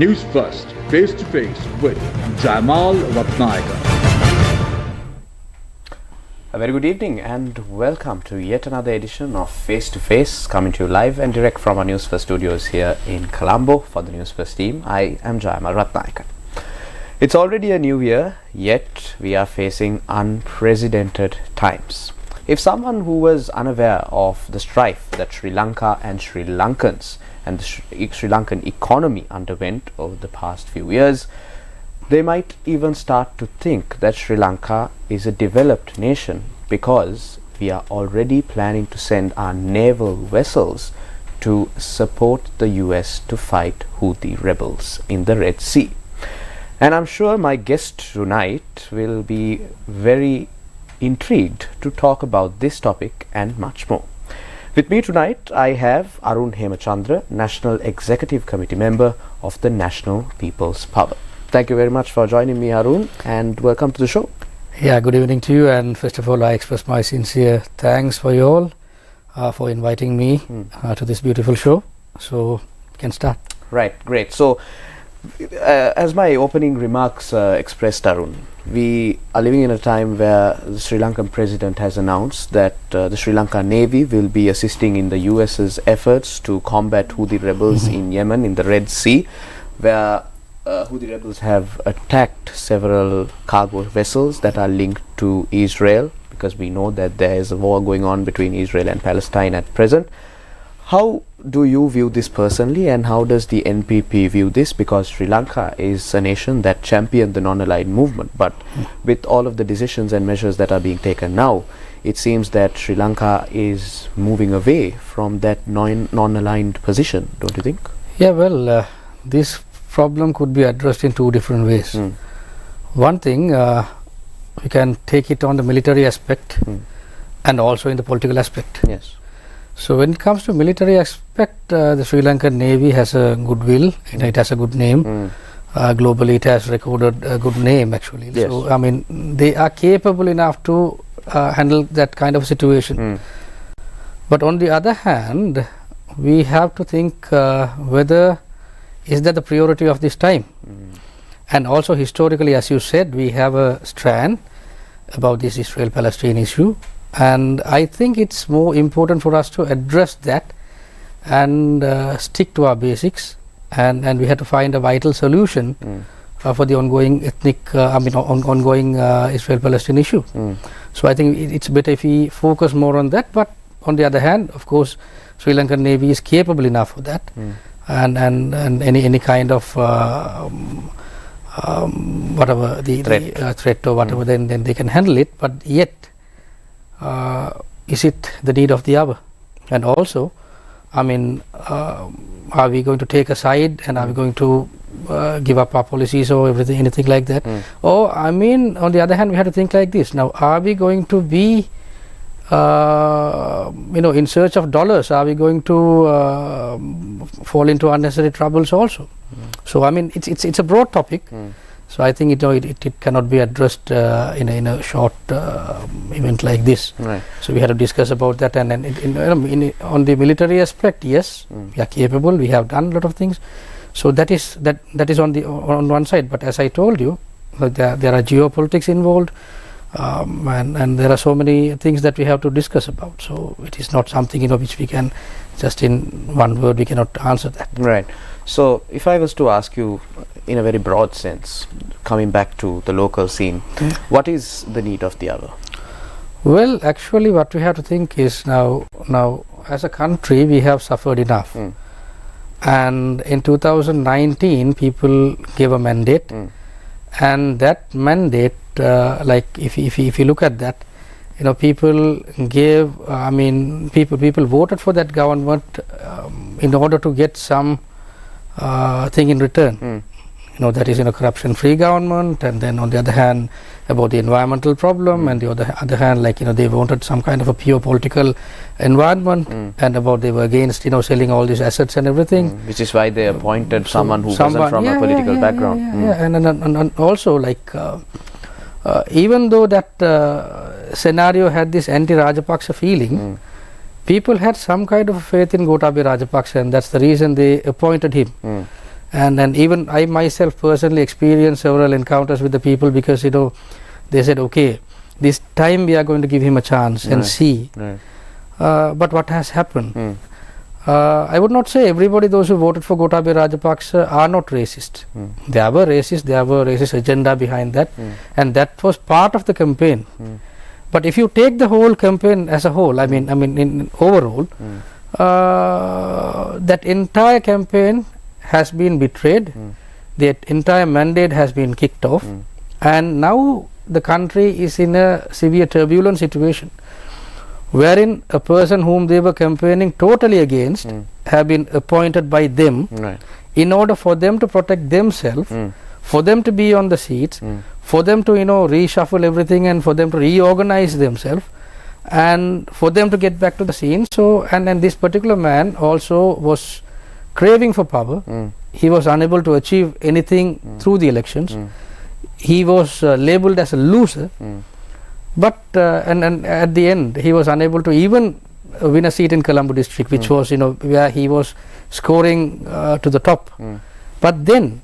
Newsfirst, face to face with Jamal Ratnayakar. A very good evening and welcome to yet another edition of Face to Face, coming to you live and direct from our Newsfirst studios here in Colombo for the Newsfirst team. I am Jamal Ratnayakar. It's already a new year, yet we are facing unprecedented times. If someone who was unaware of the strife that Sri Lanka and Sri Lankans and the Sri Lankan economy underwent over the past few years, they might even start to think that Sri Lanka is a developed nation because we are already planning to send our naval vessels to support the US to fight Houthi rebels in the Red Sea. And I'm sure my guest tonight will be very intrigued to talk about this topic and much more. With me tonight, I have Arun Hemachandra, National Executive Committee member of the National People's Power. Thank you very much for joining me, Arun, and welcome to the show. Yeah, good evening to you. And first of all, I express my sincere thanks for you all for inviting me to this beautiful show. So, we can start. Right, great. So, as my opening remarks expressed, Arun, we are living in a time where the Sri Lankan president has announced that the Sri Lanka Navy will be assisting in the US's efforts to combat Houthi rebels in Yemen in the Red Sea, where Houthi rebels have attacked several cargo vessels that are linked to Israel, because we know that there is a war going on between Israel and Palestine at present. How do you view this personally, and how does the NPP view this? Because Sri Lanka is a nation that championed the non-aligned movement, but with all of the decisions and measures that are being taken now, it seems that Sri Lanka is moving away from that non-aligned position, don't you think? Yeah, well, this problem could be addressed in two different ways. One thing, we can take it on the military aspect and also in the political aspect. Yes. So when it comes to military aspect, the Sri Lankan Navy has a goodwill, and it has a good name. Globally, it has recorded a good name, actually. Yes. So, I mean, they are capable enough to handle that kind of situation. But on the other hand, we have to think whether is that the priority of this time. And also historically, as you said, we have a strand about this Israel-Palestine issue. And I think it's more important for us to address that and stick to our basics, and we have to find a vital solution for the ongoing ongoing Israel-Palestine issue. So I think it's better if we focus more on that. But on the other hand, of course, Sri Lankan Navy is capable enough for that, and any kind of whatever the threat or whatever, then they can handle it. But yet, is it the need of the hour? And also, I mean, are we going to take a side, and are we going to give up our policies or anything like that? Or, I mean, on the other hand, we have to think like this. Now, are we going to be in search of dollars? Are we going to fall into unnecessary troubles also? So, I mean, it's a broad topic. So I think it cannot be addressed in a short event like this. Right. So we have to discuss about that, and on the military aspect, yes, we are capable. We have done a lot of things. So that is on one side. But as I told you, there are geopolitics involved, and there are so many things that we have to discuss about. So it is not something which we can just in one word we cannot answer that. Right. So if I was to ask you in a very broad sense, coming back to the local scene, what is the need of the hour? Well, actually what we have to think is now as a country we have suffered enough. And in 2019 people gave a mandate, and that mandate, like if you look at that, people gave, people voted for that government in order to get some thing in return. That is corruption-free government, and then on the other hand about the environmental problem, and the other hand, like they wanted some kind of a pure political environment, and about they were against selling all these assets and everything. Which is why they appointed someone who wasn't from a political background. And also like even though that scenario had this anti-Rajapaksa feeling, people had some kind of faith in Gotabaya Rajapaksa, and that's the reason they appointed him. and even I myself personally experienced several encounters with the people, because they said, okay, this time we are going to give him a chance and see. But what has happened? I would not say everybody, those who voted for Gotabaya Rajapaksa, are not racist. There were racist agenda behind that, and that was part of the campaign. But if you take the whole campaign as a whole, I mean in overall, that entire campaign has been betrayed. The entire mandate has been kicked off, and now the country is in a severe turbulent situation, wherein a person whom they were campaigning totally against have been appointed by them in order for them to protect themselves, for them to be on the seats, for them to reshuffle everything, and for them to reorganize themselves, and for them to get back to the scene. So and this particular man also was craving for power. He was unable to achieve anything through the elections. He was labeled as a loser. But and at the end he was unable to even win a seat in Colombo district, which was where he was scoring to the top. But then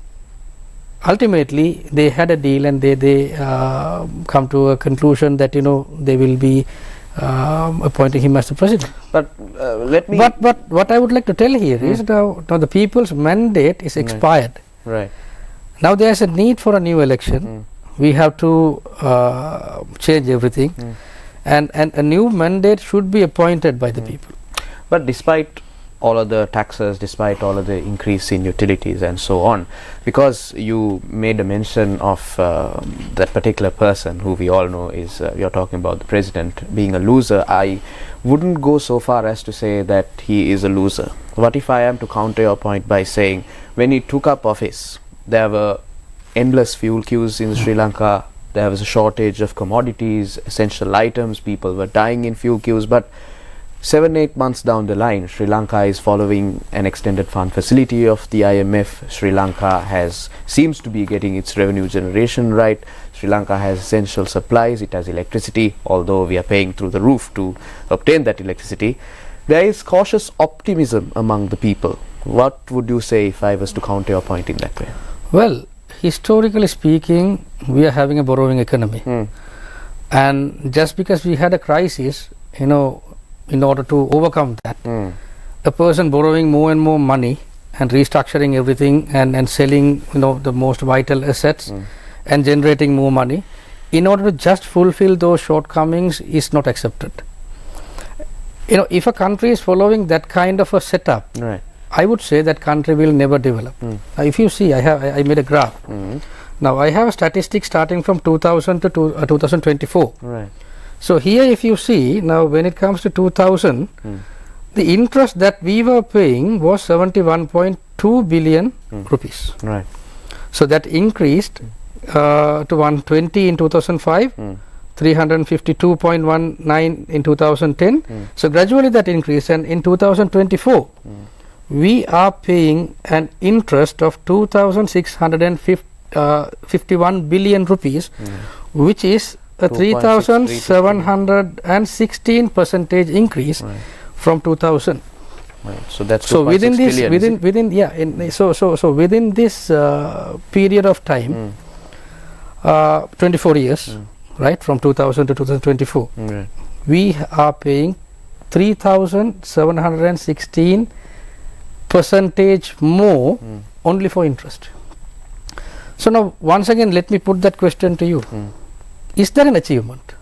ultimately they had a deal, and they come to a conclusion that they will be appointing him as the president. But But what I would like to tell here is now the people's mandate is expired. Now there is a need for a new election. We have to change everything, and a new mandate should be appointed by the people. But despite all of the taxes, despite all of the increase in utilities and so on, because you made a mention of that particular person who we all know is, you're talking about the president being a loser, I wouldn't go so far as to say that he is a loser. What if I am to counter your point by saying, when he took up office, there were endless fuel queues in Sri Lanka, there was a shortage of commodities, essential items, people were dying in fuel queues, but 7-8 months down the line, Sri Lanka is following an extended fund facility of the IMF. Sri Lanka seems to be getting its revenue generation right. Sri Lanka has essential supplies, it has electricity, although we are paying through the roof to obtain that electricity. There is cautious optimism among the people. What would you say if I was to counter your point in that way? Well, historically speaking, we are having a borrowing economy, and just because we had a crisis, in order to overcome that, a person borrowing more and more money and restructuring everything and selling the most vital assets and generating more money in order to just fulfill those shortcomings is not accepted. If a country is following that kind of a setup, I would say that country will never develop. Now, if you see, I made a graph. Now I have a statistic starting from 2000 to 2024. So here, if you see, now when it comes to 2000, the interest that we were paying was 71.2 billion rupees. So that increased to 120 in 2005, 352.19 in 2010. So gradually that increased, and in 2024, we are paying an interest of 2,651 billion rupees, which is a 3,716% increase from 2000. So that's so within this within this period of time, 24 years, right, from 2000 to 2024, we are paying 3,716% more only for interest. So now once again, let me put that question to you. Is there an achievement?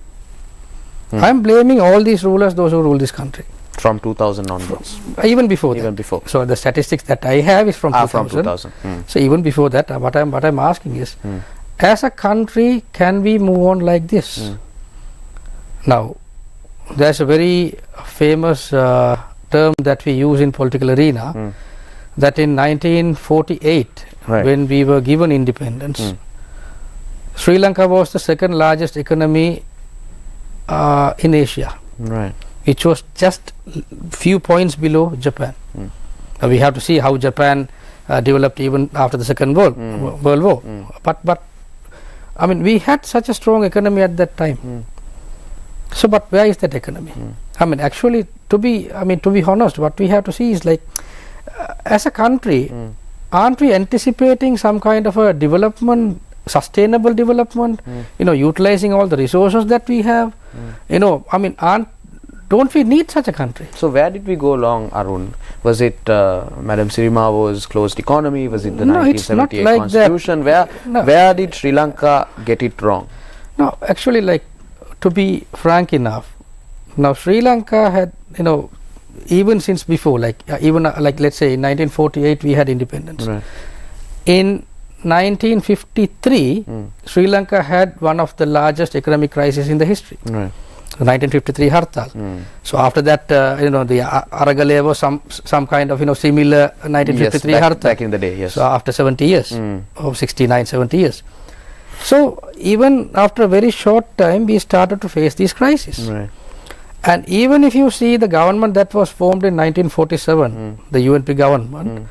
I am blaming all these rulers, those who rule this country. From 2000 onwards? Even before that. Even before. So the statistics that I have is from 2000. From 2000. So even before that, what I'm asking is, as a country, can we move on like this? Now, there's a very famous term that we use in political arena, that in 1948, when we were given independence, Sri Lanka was the second largest economy in Asia, which was just few points below Japan. Now we have to see how Japan developed even after the Second World War. But I mean, we had such a strong economy at that time. So, but where is that economy? I mean, actually, to be honest, what we have to see is, like, as a country, aren't we anticipating some kind of a development, sustainable development, utilizing all the resources that we have? Don't we need such a country? So where did we go wrong, Arun? Was it Madam Sirima was closed economy? Was it the No, it's not 1978 like constitution? Where did Sri Lanka get it wrong? No, actually, to be frank enough, now Sri Lanka had, even since before, let's say in 1948 we had independence. Right. In 1953, Sri Lanka had one of the largest economic crises in the history. Right. 1953 Hartal. So after that, the Aragale was some kind of similar 1953 Hartal. Back in the day, yes. So after 70 years, or 69, 70 years. So even after a very short time, we started to face these crises. Right. And even if you see the government that was formed in 1947, the UNP government,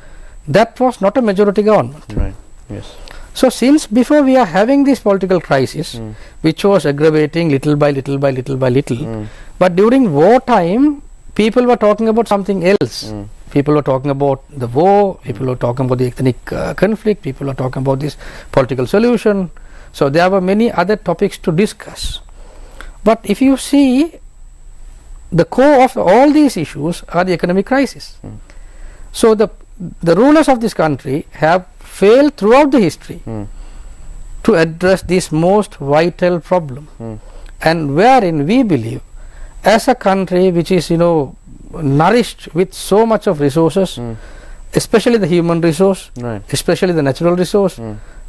that was not a majority government. Right. Yes. So since before we are having this political crisis, which was aggravating little by little by little by little, but during wartime, people were talking about something else. People were talking about the war, people were talking about the ethnic conflict, people were talking about this political solution. So there were many other topics to discuss. But if you see, the core of all these issues are the economic crisis. So the rulers of this country have failed throughout the history to address this most vital problem, and wherein we believe, as a country which is nourished with so much of resources, especially the human resource, especially the natural resource,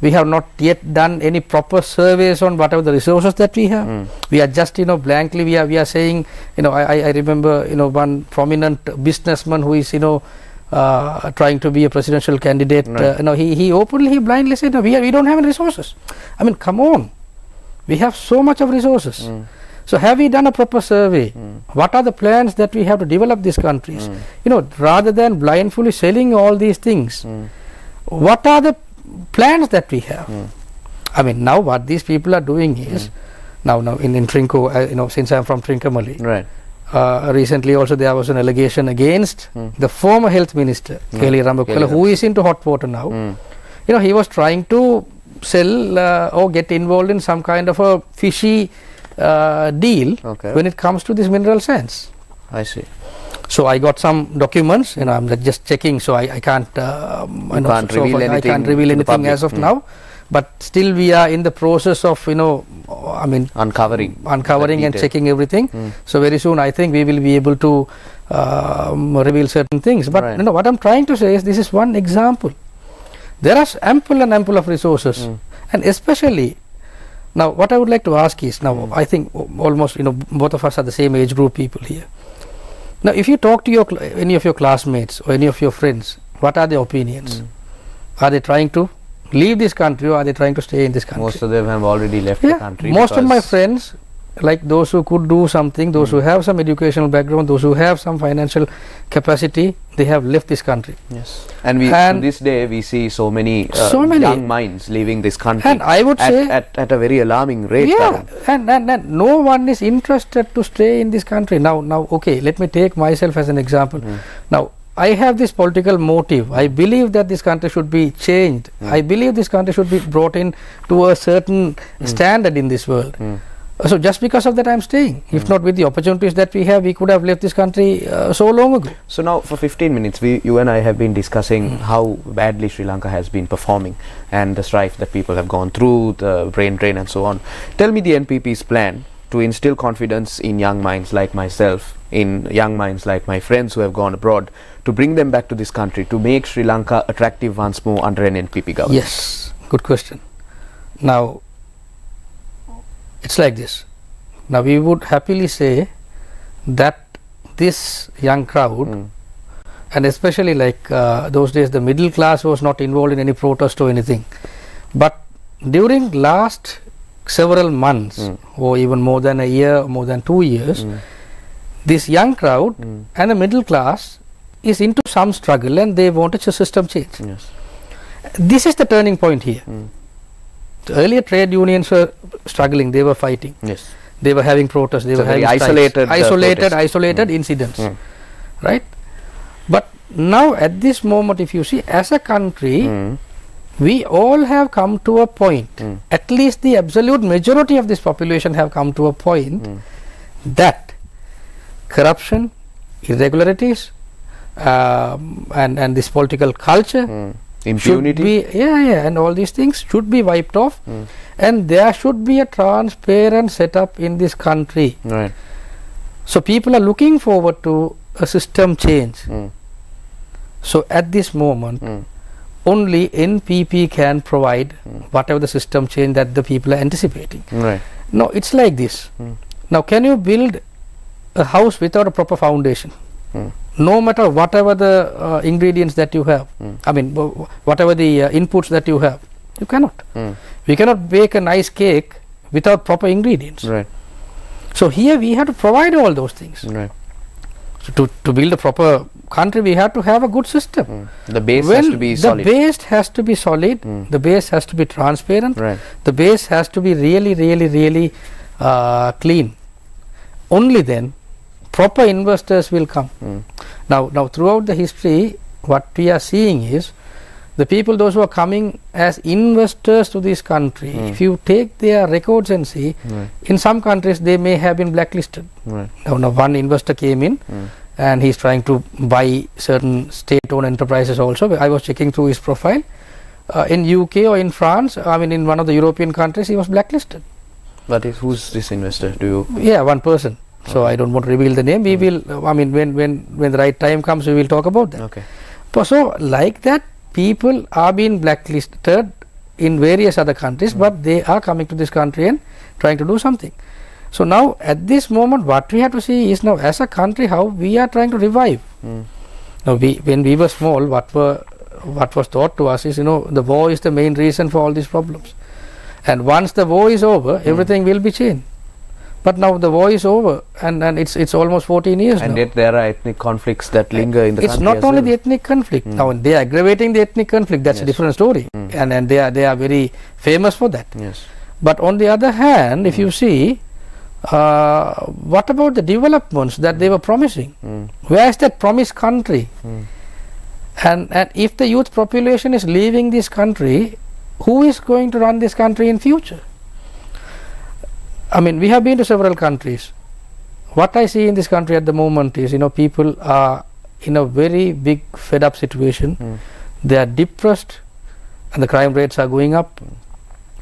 we have not yet done any proper surveys on whatever the resources that we have. We are just blankly we are saying, I remember one prominent businessman who is trying to be a presidential candidate, he openly, blindly said, no, we don't have any resources. I mean, come on, we have so much of resources. So have we done a proper survey? What are the plans that we have to develop these countries? Rather than blindly selling all these things, what are the plans that we have? I mean, now what these people are doing is, now in Trinco, since I am from Trincomalee, right. Recently also there was an allegation against the former health minister, Kelly Rambakula, who is into hot water now. He was trying to sell or get involved in some kind of a fishy deal when it comes to this mineral sands. I see. So I got some documents, I'm just checking, so I can't I can't reveal anything as of now. But still we are in the process of uncovering and checking everything. So very soon I think we will be able to reveal certain things. But what I'm trying to say is, this is one example. There are ample of resources, and especially now what I would like to ask is, now I think almost both of us are the same age group people here. Now if you talk to any of your classmates or any of your friends, what are their opinions? Are they trying to leave this country, or are they trying to stay in this country? Most of them have already left the country. Most of my friends, like those who could do something, those who have some educational background, those who have some financial capacity, they have left this country. Yes. And to this day we see so many young minds leaving this country, and I would say at a very alarming rate. Yeah, and no one is interested to stay in this country. Now okay, let me take myself as an example. Now I have this political motive. I believe that this country should be changed. I believe this country should be brought in to a certain standard in this world. So just because of that I am staying. If not, with the opportunities that we have, we could have left this country so long ago. So now for 15 minutes you and I have been discussing how badly Sri Lanka has been performing, and the strife that people have gone through, the brain drain and so on. Tell me the NPP's plan to instill confidence in young minds like myself, in young minds like my friends who have gone abroad, to bring them back to this country, to make Sri Lanka attractive once more under an NPP government. Yes, good question. Now it's like this. Now we would happily say that this young crowd, and especially like those days the middle class was not involved in any protest or anything, but during last several months or even more than a year, more than 2 years, this young crowd and the middle class is into some struggle, and they wanted a system change. Yes. This is the turning point here. The earlier trade unions were struggling, they were fighting. Yes. They were having protests, they were having isolated isolated incidents. Right? But now at this moment, if you see, as a country, we all have come to a point, at least the absolute majority of this population have come to a point that corruption, irregularities, and this political culture, impunity, should be, and all these things should be wiped off, and there should be a transparent setup in this country. Right. So people are looking forward to a system change. So at this moment, only NPP can provide whatever the system change that the people are anticipating. Right. No, it's like this. Now, can you build a house without a proper foundation? No matter whatever the ingredients that you have, I mean, whatever the inputs that you have, you cannot. We cannot bake a nice cake without proper ingredients. Right. So here we have to provide all those things. Right. So to build a proper country, we have to have a good system. The base has to be solid. The base has to be solid. The base has to be transparent. Right. The base has to be really clean. Only then proper investors will come. Now throughout the history, what we are seeing is the people, those who are coming as investors to this country, if you take their records and see, in some countries they may have been blacklisted. Now one investor came in and he's trying to buy certain state-owned enterprises also. I was checking through his profile. In UK or in France, I mean in one of the European countries, he was blacklisted. But who's this investor? Do you? Yeah, one person. So I don't want to reveal the name. We will, I mean, when the right time comes, we will talk about that. Okay. So like that, people are being blacklisted in various other countries, but they are coming to this country and trying to do something. So now at this moment, what we have to see is now as a country how we are trying to revive. Now when we were small, what was taught to us is, the war is the main reason for all these problems, and once the war is over, everything will be changed. But now the war is over, and it's almost 14 years and now. yet there are ethnic conflicts that linger in the country. It's not only the ethnic conflict. Now they are aggravating the ethnic conflict. That's a different story, and they are very famous for that. Yes. But on the other hand, if you see, what about the developments that they were promising? Where is that promised country? And if the youth population is leaving this country, who is going to run this country in future? I mean, we have been to several countries. What I see in this country at the moment is, people are in a very big fed up situation. They are depressed and the crime rates are going up.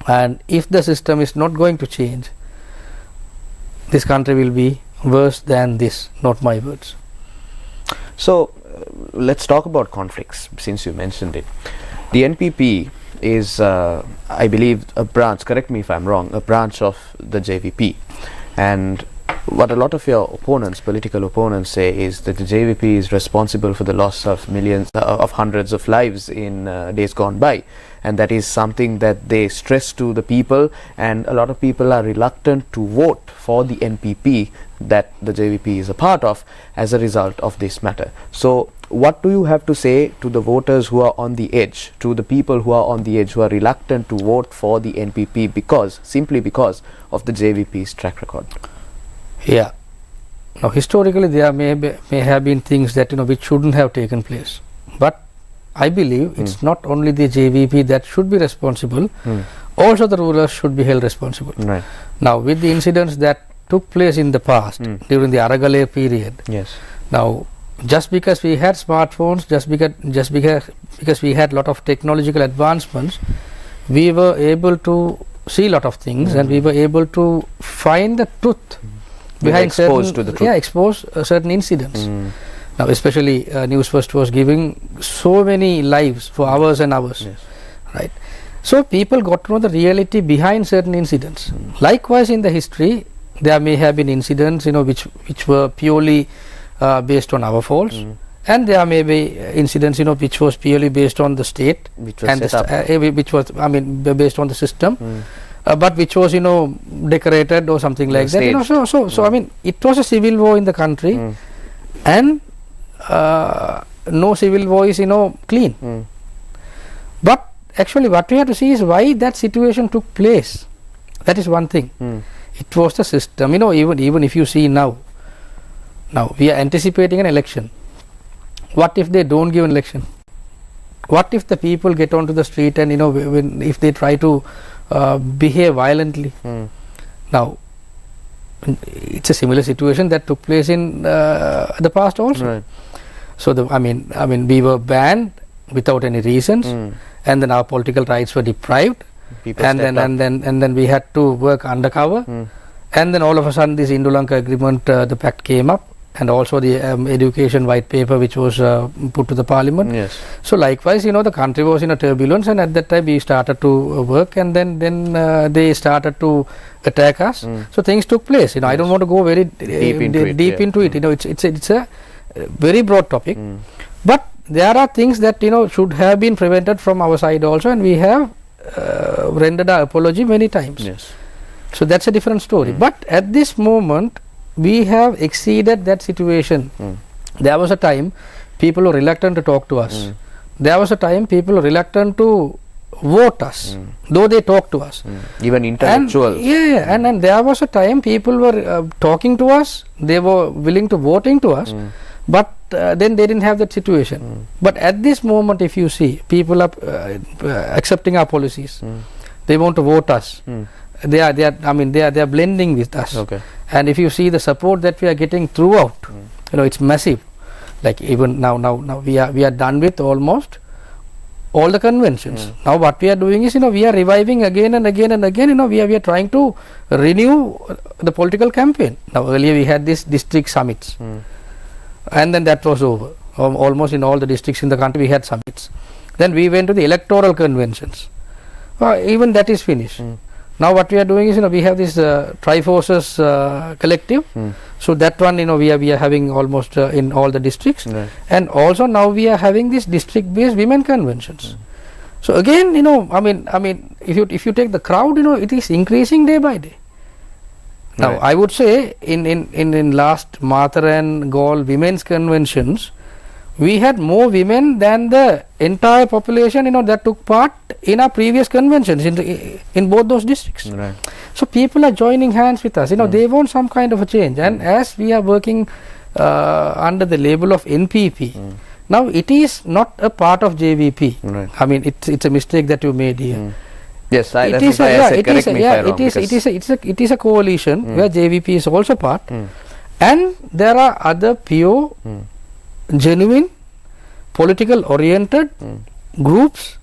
And if the system is not going to change, this country will be worse than this, not my words. So let's talk about conflicts, since you mentioned it. The NPP is, I believe, a branch, correct me if I'm wrong, a branch of the JVP. And what a lot of your opponents, political opponents, say is that the JVP is responsible for the loss of millions, of hundreds of lives in days gone by. And that is something that they stress to the people, and a lot of people are reluctant to vote for the NPP that the JVP is a part of as a result of this matter. So what do you have to say to the voters who are on the edge, to the people who are on the edge, who are reluctant to vote for the NPP simply because of the JVP's track record? Yeah. Now historically there may have been things that which shouldn't have taken place, but I believe it's not only the JVP that should be responsible, also the rulers should be held responsible. Right. Now with the incidents that took place in the past during the Aragale period, now just because we had smartphones, just because we had lot of technological advancements, we were able to see a lot of things, and we were able to find the truth behind certain incidents. Now especially Newsfirst was giving so many lives for hours and hours, right? So people got to know the reality behind certain incidents. Likewise in the history, there may have been incidents which were purely based on our faults, and there may be incidents which was purely based on the state, which was which was based on the system, but which was decorated or something like that. So I mean, it was a civil war in the country, and no civil war is clean. But actually what we have to see is why that situation took place. That is one thing. It was the system. Even if you see now we are anticipating an election. what if they don't give an election? What if the people get onto the street and if they try to behave violently? Now, it's a similar situation that took place in the past also. Right. So we were banned without any reasons, and then our political rights were deprived, and then we had to work undercover, and then all of a sudden this Indo-Lanka agreement, the pact came up, and also the education white paper which was put to the parliament. Yes. So likewise, the country was in a turbulence, and at that time we started to work, and then they started to attack us. So things took place. I don't want to go very deep into it. It's a very broad topic, but there are things that should have been prevented from our side also, and we have rendered our apology many times. Yes. So that's a different story. But at this moment, we have exceeded that situation. There was a time people were reluctant to talk to us. There was a time people were reluctant to vote us, though they talked to us. Even intellectuals. And there was a time people were talking to us, they were willing to voting to us, but then they didn't have that situation. But at this moment, if you see, people are accepting our policies. They want to vote us. They are blending with us. Okay. And if you see the support that we are getting throughout, it's massive. Like even now we are done with almost all the conventions. Now what we are doing is we are reviving again and again and again. We are trying to renew the political campaign. Now earlier we had these district summits, and then that was over. Almost in all the districts in the country we had summits. Then we went to the electoral conventions. Even that is finished. Now what we are doing is we have this Triforces collective. So that one we are having almost in all the districts, and also now we are having this district based women conventions. So again if you take the crowd, it is increasing day by day. Now I would say in last Mathur and Gaul women's conventions, we had more women than the entire population that took part in our previous conventions in both those districts. Right. So people are joining hands with us. They want some kind of a change, and as we are working under the label of NPP, now it is not a part of JVP. Right. It's a mistake that you made here. Yes, that's why I said correct me if I'm wrong. It is a coalition where JVP is also part, and there are other pure, genuine, political oriented groups,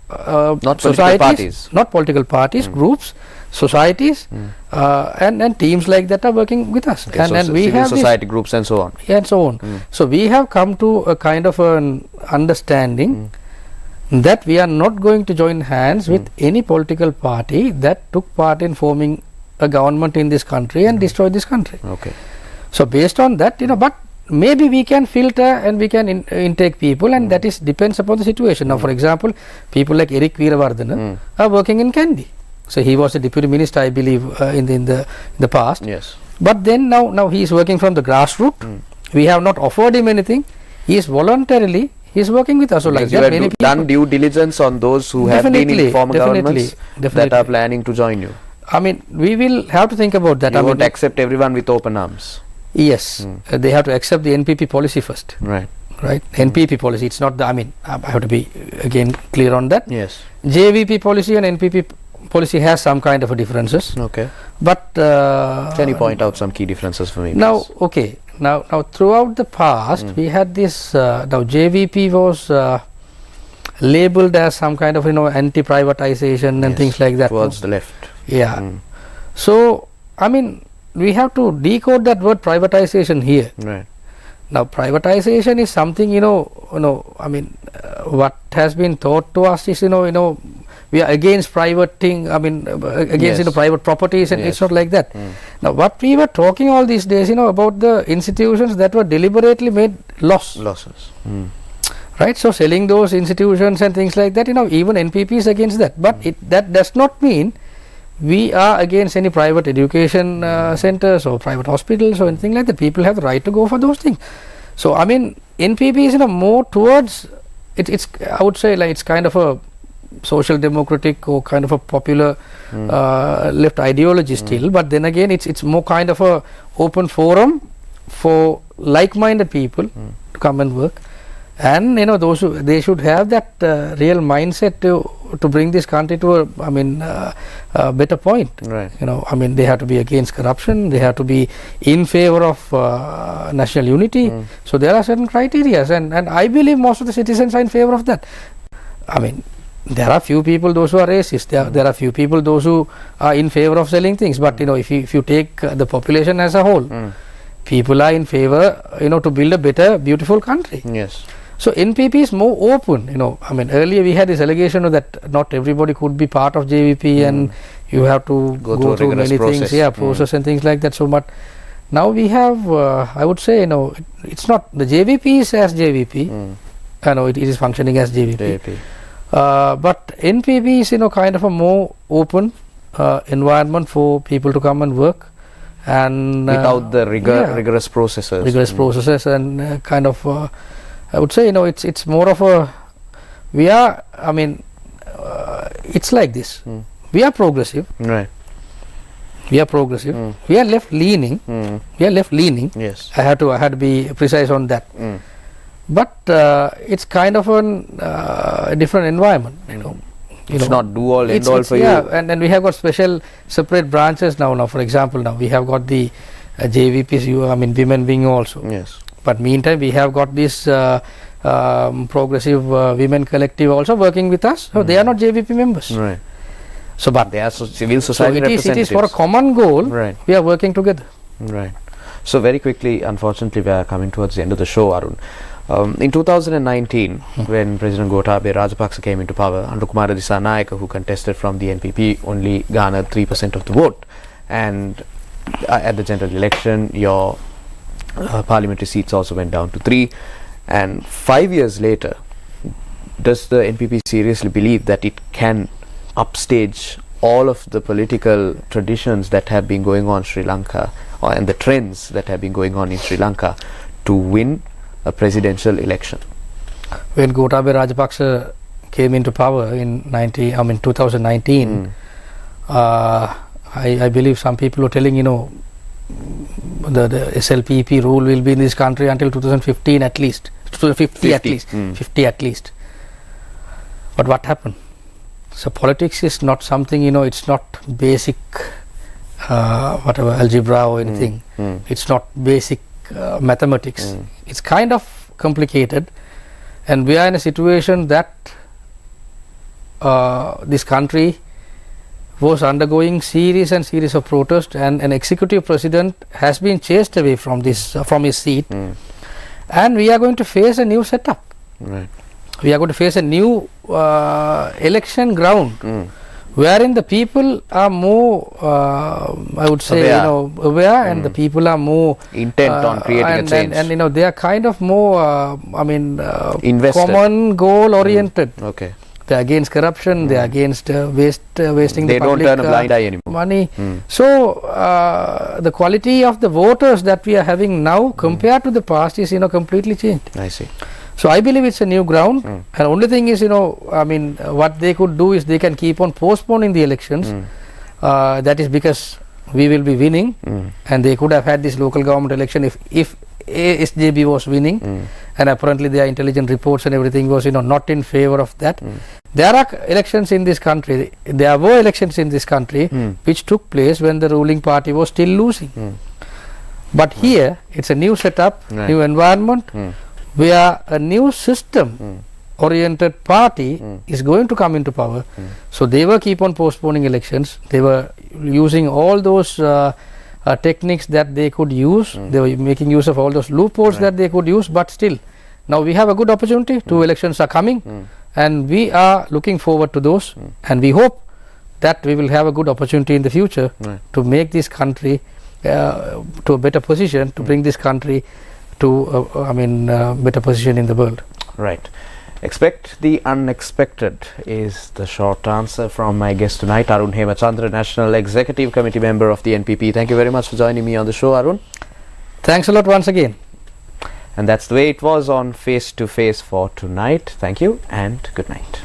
not societies, not political parties, groups, societies, and teams like that are working with us. Okay, and we have society groups and so on. And so on. So we have come to a kind of an understanding that we are not going to join hands with any political party that took part in forming a government in this country and destroy this country. Okay. So based on that, but maybe we can filter and we can intake people, and that is depends upon the situation. Now, for example, people like Eric Veerawardena are working in Kandy. So he was a deputy minister, I believe, in the past. Yes. But then now he is working from the grassroots. We have not offered him anything. He is voluntarily. He is working with us. So like that, you have done due diligence on those who have been in former governments that are planning to join you. We will have to think about that. You won't accept everyone with open arms. Yes, they have to accept the NPP policy first. Right. NPP policy. It's not the. I have to be again clear on that. Yes. JVP policy and NPP policy has some kind of a differences. Okay. But can you point out some key differences for me? Now, please? Okay. Now throughout the past, we had this. Now JVP was labeled as some kind of anti-privatization and things like that. Towards the left. Yeah. So we have to decode that word privatization here. Right. Now privatization is something what has been taught to us is we are against private thing. Against private properties, and it's not like that. Now what we were talking all these days about the institutions that were deliberately made losses. Right. So selling those institutions and things like that, even NPP is against that. But that does not mean we are against any private education centers or private hospitals or anything like that. People have the right to go for those things. So NPP is more towards it's I would say like it's kind of a social democratic or kind of a popular left ideology still, but then again it's more kind of a open forum for like-minded people to come and work. and those they should have that real mindset to bring this country to a better point. Right. They have to be against corruption, they have to be in favor of national unity. So there are certain criteria, and I believe most of the citizens are in favor of that. There are few people those who are racist, there are few people those who are in favor of selling things, but if you take the population as a whole, people are in favor to build a better, beautiful country. Yes. So NPP is more open. Earlier we had this allegation that not everybody could be part of JVP and you have to go through many process. things, process and things like that. So, but now we have, I would say, it's not the JVP is as JVP. It is functioning as JVP. But NPP is kind of a more open environment for people to come and work, and without the rigorous processes. Processes and kind of. I would say it's more of a it's like this. We are progressive. Right. We are progressive. We are left leaning. We are left leaning. Yes. I had to be precise on that. But it's kind of a different environment. It's not do all end all for you. And then we have got separate branches now. For example, now we have got the JVPs. Women wing also. Yes. But meantime, we have got this progressive women collective also working with us. So they are not JVP members. Right. So, but they are civil society representatives. It is for a common goal. Right. We are working together. Right. So very quickly, unfortunately, we are coming towards the end of the show, Arun. In 2019, when President Gotabaya Rajapaksa came into power, Andukumara Dissanayake, who contested from the NPP, only garnered 3% of the vote. And at the general election, your parliamentary seats also went down to 3, and 5 years later, does the NPP seriously believe that it can upstage all of the political traditions that have been going on in Sri Lanka, and the trends that have been going on in Sri Lanka, to win a presidential election? When Gotabaya Rajapaksa came into power in 2019, I believe some people were telling the SLPP rule will be in this country until 2015 at least, 50 at least. But what happened? So politics is not something, it's not basic whatever algebra or anything. It's not basic mathematics. It's kind of complicated, and we are in a situation that this country was undergoing series of protests, and an executive president has been chased away from his seat, and we are going to face a new setup. Right. We are going to face a new election ground, wherein the people are more, I would say, aware, and the people are more intent on creating a change, and they are kind of more, invested, common goal oriented. Okay. They are against corruption. They are against wasting the public don't turn a blind eye anymore. Money. So the quality of the voters that we are having now compared to the past is completely changed. I see. So I believe it's a new ground, and only thing is what they could do is they can keep on postponing the elections. That is because we will be winning, and they could have had this local government election if SJB was winning, and apparently their intelligence reports and everything was not in favor of that. There are elections in this country, there were elections in this country which took place when the ruling party was still losing. But here it's a new setup, new environment, where a new system oriented party is going to come into power. So they were keep on postponing elections. They were using all those techniques that they could use. They were making use of all those loopholes that they could use, but still now we have a good opportunity. 2 elections are coming, and we are looking forward to those, and we hope that we will have a good opportunity in the future to make this country to a better position, to bring this country to better position in the world. Right. Expect the unexpected is the short answer from my guest tonight, Arun Hemachandra, National Executive Committee member of the NPP. Thank you very much for joining me on the show, Arun. Thanks a lot once again. And that's the way it was on Face to Face for tonight. Thank you and good night.